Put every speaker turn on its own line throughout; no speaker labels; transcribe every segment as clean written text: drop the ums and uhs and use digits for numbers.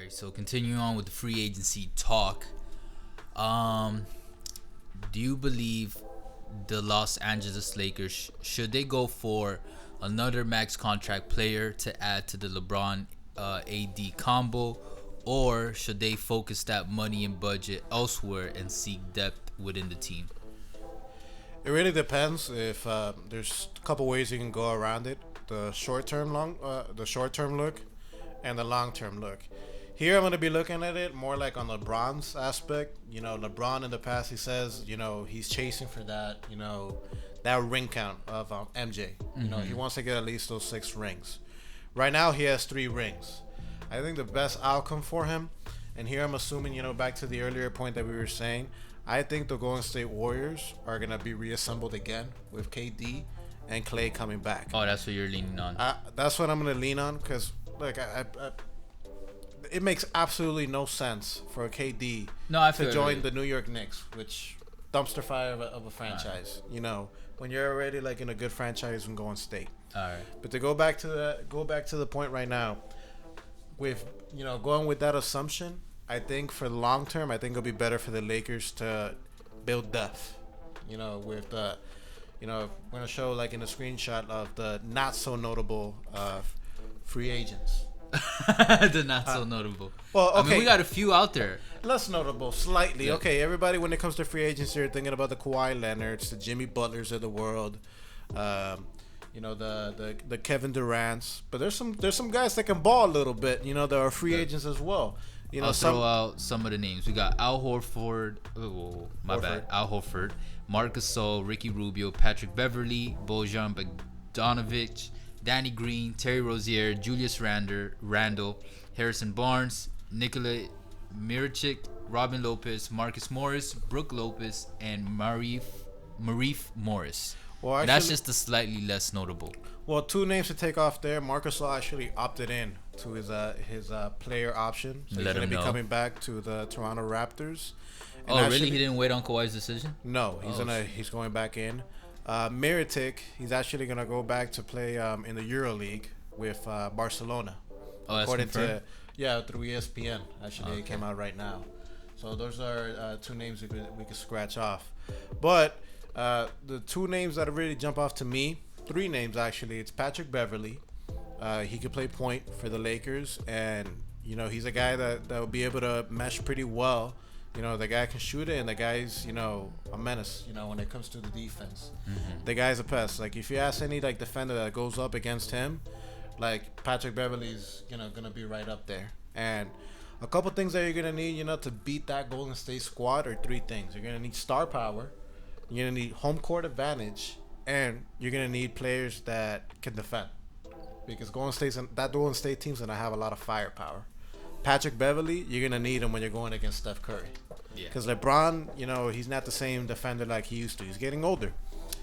right, so continuing on with the free agency talk. Um, do you believe the Los Angeles Lakers should they go for another max contract player to add to the LeBron AD combo, or should they focus that money and budget elsewhere and seek depth within the team?
It really depends. If there's a couple ways you can go around it: the short term look, and the long term look. Here, I'm going to be looking at it more like on LeBron's aspect. LeBron in the past, he says, he's chasing for that, that ring count of MJ. He wants to get at least those 6 rings. Right now, he has 3 rings. I think the best outcome for him, and here I'm assuming, back to the earlier point that we were saying, I think the Golden State Warriors are going to be reassembled again with KD and Clay coming back.
Oh, that's what you're leaning on.
That's what I'm going to lean on because, look, it makes absolutely no sense for KD to join the New York Knicks, which dumpster fire of a franchise. Right. When you're already like in a good franchise in Golden State.
All right.
But to go back to the point right now, with going with that assumption, I think for the long term, I think it'll be better for the Lakers to build depth. With the, we're gonna show like in a screenshot of the not so notable free agents.
The not so notable.
Well, okay.
I mean, we got a few out there.
Less notable, slightly.
Yeah.
Okay, everybody, when it comes to free agency, you're thinking about the Kawhi Leonards, the Jimmy Butlers of the world, the Kevin Durant's. But there's some guys that can ball a little bit. That are free agents as well.
I'll throw out some of the names. We got Al Horford. Al Horford, Marcus Gasol, Ricky Rubio, Patrick Beverly, Bojan Bogdanovic, Danny Green, Terry Rozier, Julius Randle, Harrison Barnes, Nikola Mirotic, Robin Lopez, Marcus Morris, Brooke Lopez, and Marif Morris. Well, actually, that's just the slightly less notable.
Well, 2 names to take off there. Marcus Gasol actually opted in to his player option, so he's going to be coming back to the Toronto Raptors.
And really? He didn't wait on Kawhi's decision?
No, he's going back in. Mirotic, he's actually gonna go back to play in the EuroLeague with Barcelona.
Oh, that's confirmed?
Through ESPN. Actually, It came out right now. So those are 2 names we could scratch off. But the 2 names that really jump off to me, 3 names actually. It's Patrick Beverly. He could play point for the Lakers, and he's a guy that will be able to mesh pretty well. The guy can shoot it, and the guy's, a menace, when it comes to the defense. Mm-hmm. The guy's a pest. Like, if you ask any, like, defender that goes up against him, like, Patrick Beverly's, going to be right up there. And a couple things that you're going to need, to beat that Golden State squad are 3 things. You're going to need star power, you're going to need home court advantage, and you're going to need players that can defend. Because Golden State team's going to have a lot of firepower. Patrick Beverly, you're going to need him when you're going against Steph Curry. Because LeBron, he's not the same defender like he used to. He's getting older.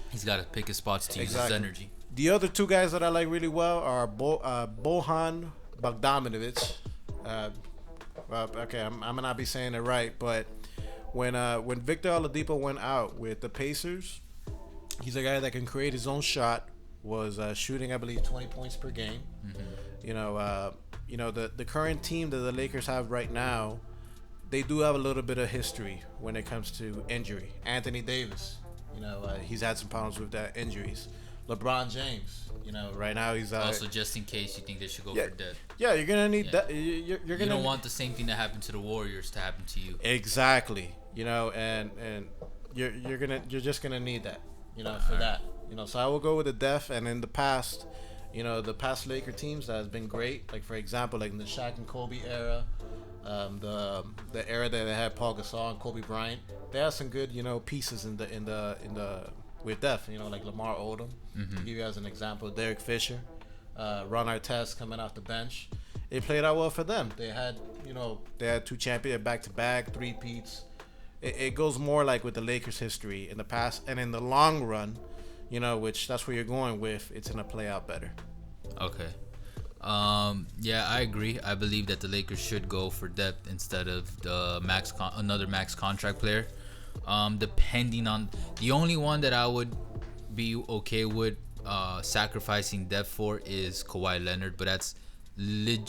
He's got to pick his spots to use his energy.
The other 2 guys that I like really well are Bojan Bogdanovic. Okay, I'm going to not be saying it right, but when Victor Oladipo went out with the Pacers, he's a guy that can create his own shot, was shooting, I believe, 20 points per game. Mm-hmm. The current team that the Lakers have right now, they do have a little bit of history when it comes to injury. Anthony Davis, he's had some problems with that injuries. LeBron James, right now he's
also, just in case you think they should go for depth.
Yeah, you're gonna need that. You're gonna.
You don't want the same thing that happened to the Warriors to happen to you.
Exactly. And you're just gonna need that. For that. So I will go with the depth. And in the past, the past Laker teams that has been great. Like, for example, like in the Shaq and Kobe era, the era that they had Paul Gasol and Kobe Bryant, they had some good pieces in the with depth. Like Lamar Odom, to give you as an example, Derek Fisher, Ron Artest coming off the bench. It played out well for them. They had 2 champions back to back, 3-peats. It goes more like with the Lakers' history in the past, and in the long run, which that's where you're going with, it's gonna play out better.
Okay. Yeah, I agree. I believe that the Lakers should go for depth instead of the another max contract player. Depending on the only one that I would be okay with sacrificing depth for is Kawhi Leonard, but that's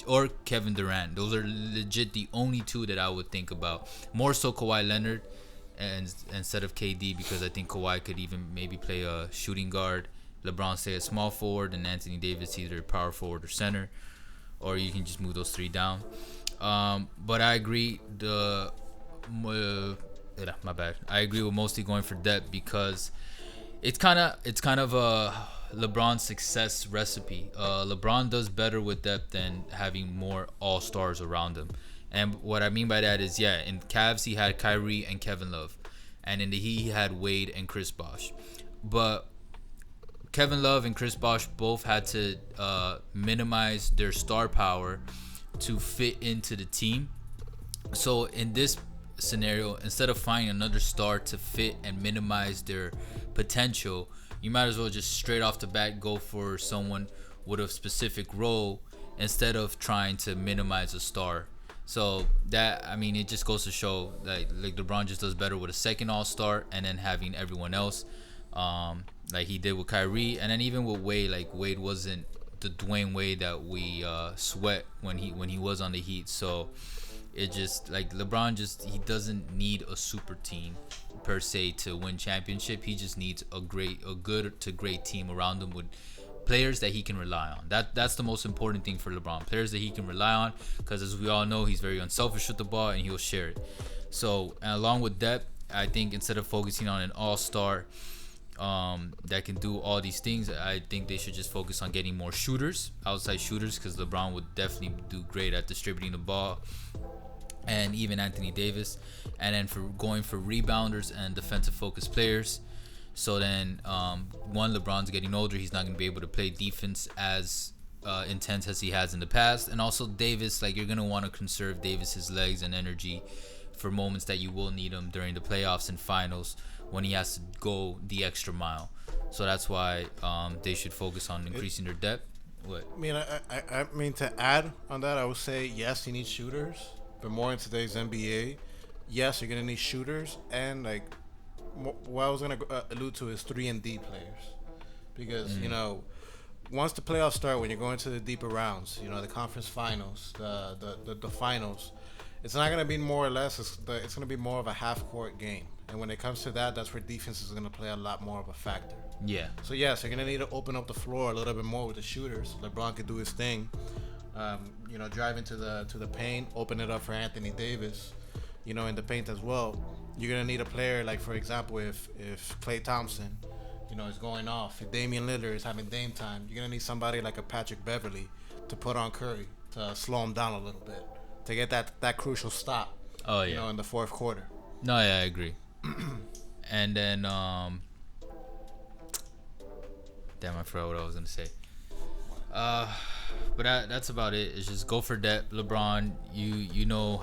or Kevin Durant. Those are legit the only two that I would think about. More so Kawhi Leonard, and instead of KD, because I think Kawhi could even maybe play a shooting guard. LeBron stay a small forward, and Anthony Davis either power forward or center, or you can just move those three down. But I agree. My bad. I agree with mostly going for depth because it's kind of a LeBron success recipe. LeBron does better with depth than having more all stars around him. And what I mean by that is, yeah, in Cavs he had Kyrie and Kevin Love, and in the Heat he had Wade and Chris Bosh. But Kevin Love and Chris Bosh both had to minimize their star power to fit into the team. So in this scenario, instead of finding another star to fit and minimize their potential, you might as well just straight off the bat go for someone with a specific role instead of trying to minimize a star. So that, I mean, it just goes to show that like LeBron just does better with a second all-star and then having everyone else, like he did with Kyrie, and then even with Wade. Like Wade wasn't the Dwayne Wade that we sweat when he was on the Heat. So it just like LeBron he doesn't need a super team per se to win championship. He just needs a good to great team around him with players that he can rely on. That's the most important thing for LeBron. Players that he can rely on, because as we all know, he's very unselfish with the ball and he'll share it. So along with depth, I think instead of focusing on an all-star that can do all these things, I think they should just focus on getting more shooters, outside shooters, because LeBron would definitely do great at distributing the ball, and even Anthony Davis. And then for going for rebounders and defensive focused players. So then LeBron's getting older, he's not going to be able to play defense as intense as he has in the past. And also Davis, like, you're going to want to conserve Davis's legs and energy for moments that you will need him during the playoffs and finals when he has to go the extra mile. So that's why they should focus on increasing their depth. What?
I mean, to add on that, I would say yes, you need shooters, but more in today's NBA, yes, you're gonna need shooters, and like what I was gonna allude to is 3-and-D players, because you know, once the playoffs start, when you're going to the deeper rounds, you know, the conference finals, the finals, it's not gonna be more or less. It's gonna be more of a half-court game, and when it comes to that, that's where defense is gonna play a lot more of a factor.
Yeah.
So yes, you're gonna need to open up the floor a little bit more with the shooters. LeBron could do his thing, you know, drive into the paint, open it up for Anthony Davis, you know, in the paint as well. You're gonna need a player like, for example, if Klay Thompson, you know, is going off, if Damian Lillard is having Dame time, you're gonna need somebody like a Patrick Beverly to put on Curry to slow him down a little bit, to get that crucial stop.
Oh yeah.
You know, in the fourth quarter.
No, yeah, I agree. And then damn, I forgot what I was gonna say. But that's about it. It's just go for depth. LeBron, you know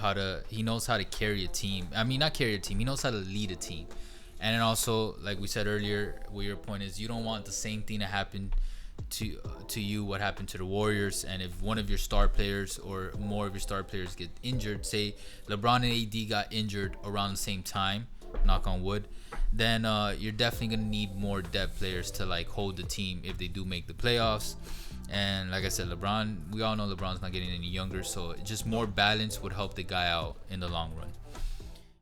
he knows how to carry a team. I mean, not carry a team. He knows how to lead a team. And then also, like we said earlier, what your point is, you don't want the same thing to happen to you what happened to the Warriors. And if one of your star players or more of your star players get injured, say LeBron and AD got injured around the same time, knock on wood, then you're definitely gonna need more depth players to like hold the team if they do make the playoffs. And like I said, LeBron, we all know LeBron's not getting any younger, so just more balance would help the guy out in the long run.